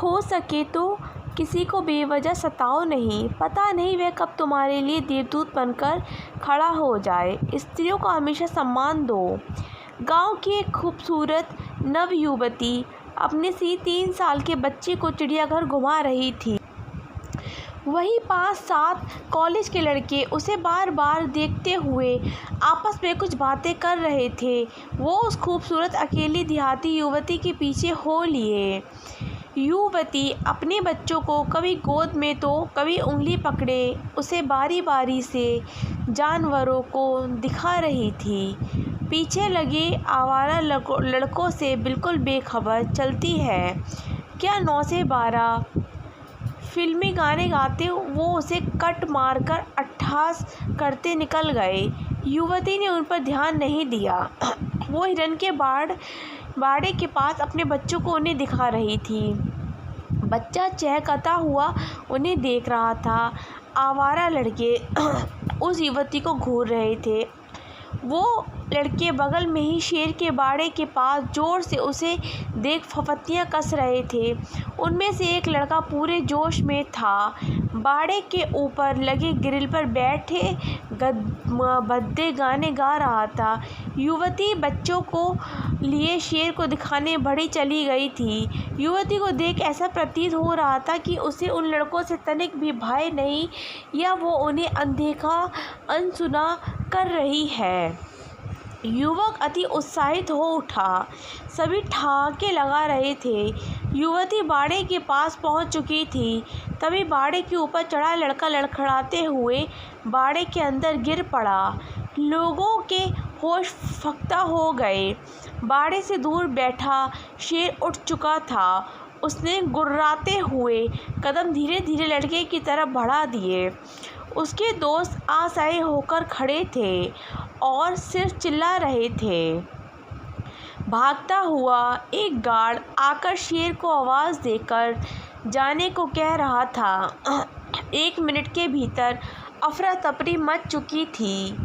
हो सके तो किसी को बेवजह सताओ नहीं, पता नहीं वह कब तुम्हारे लिए देवदूत बनकर खड़ा हो जाए। स्त्रियों को हमेशा सम्मान दो। गांव की एक खूबसूरत नवयुवती अपने 3 साल के बच्चे को चिड़ियाघर घुमा रही थी। वही 5-7 कॉलेज के लड़के उसे बार बार देखते हुए आपस में कुछ बातें कर रहे थे। वो उस खूबसूरत अकेली देहाती युवती के पीछे हो लिए। युवती अपने बच्चों को कभी गोद में तो कभी उंगली पकड़े उसे बारी बारी से जानवरों को दिखा रही थी। पीछे लगे आवारा लड़कों से बिल्कुल बेखबर चलती है। क्या 9 से 12 फिल्मी गाने गाते वो उसे कट मारकर अट्ठास करते निकल गए। युवती ने उन पर ध्यान नहीं दिया। वो हिरन के बाड़े के पास अपने बच्चों को उन्हें दिखा रही थी। बच्चा चहकता हुआ उन्हें देख रहा था। आवारा लड़के उस युवती को घूर रहे थे। वो लड़के बगल में ही शेर के बाड़े के पास जोर से उसे देख फफतियाँ कस रहे थे। उनमें से एक लड़का पूरे जोश में था। बाड़े के ऊपर लगे ग्रिल पर बैठे भद्दे गाने गा रहा था। युवती बच्चों को लिए शेर को दिखाने बढ़ी चली गई थी। युवती को देख ऐसा प्रतीत हो रहा था कि उसे उन लड़कों से तनिक भी भय नहीं, या वो उन्हें अनदेखा अनसुना कर रही है। युवक अति उत्साहित हो उठा। सभी ठहाके लगा रहे थे। युवती बाड़े के पास पहुंच चुकी थी। तभी बाड़े के ऊपर चढ़ा लड़का लड़खड़ाते हुए बाड़े के अंदर गिर पड़ा। लोगों के होश फक्ता हो गए। बाड़े से दूर बैठा शेर उठ चुका था। उसने गुर्राते हुए कदम धीरे धीरे लड़के की तरफ बढ़ा दिए। उसके दोस्त असहाय होकर खड़े थे और सिर्फ चिल्ला रहे थे। भागता हुआ एक गार्ड आकर शेर को आवाज़ देकर जाने को कह रहा था। 1 मिनट के भीतर अफरा तफरी मच चुकी थी।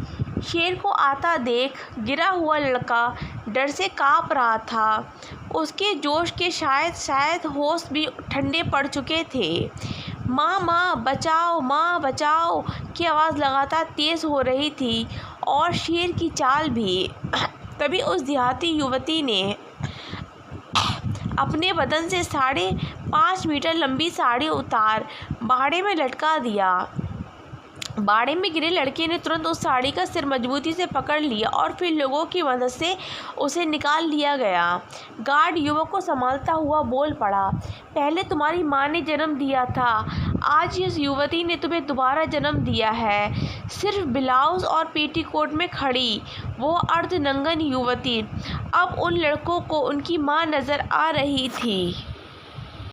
शेर को आता देख गिरा हुआ लड़का डर से काँप रहा था। उसके जोश के शायद होश भी ठंडे पड़ चुके थे। माँ बचाओ की आवाज़ लगातार तेज़ हो रही थी और शेर की चाल भी। तभी उस देहाती युवती ने अपने बदन से 5.5 मीटर लंबी साड़ी उतार बाड़े में लटका दिया। बाड़े में गिरे लड़के ने तुरंत उस साड़ी का सिर मजबूती से पकड़ लिया और फिर लोगों की मदद से उसे निकाल लिया गया। गार्ड युवक को संभालता हुआ बोल पड़ा, पहले तुम्हारी माँ ने जन्म दिया था, आज इस युवती ने तुम्हें दोबारा जन्म दिया है। सिर्फ ब्लाउज और पेटीकोट में खड़ी वो अर्धनंगन युवती अब उन लड़कों को उनकी माँ नज़र आ रही थी।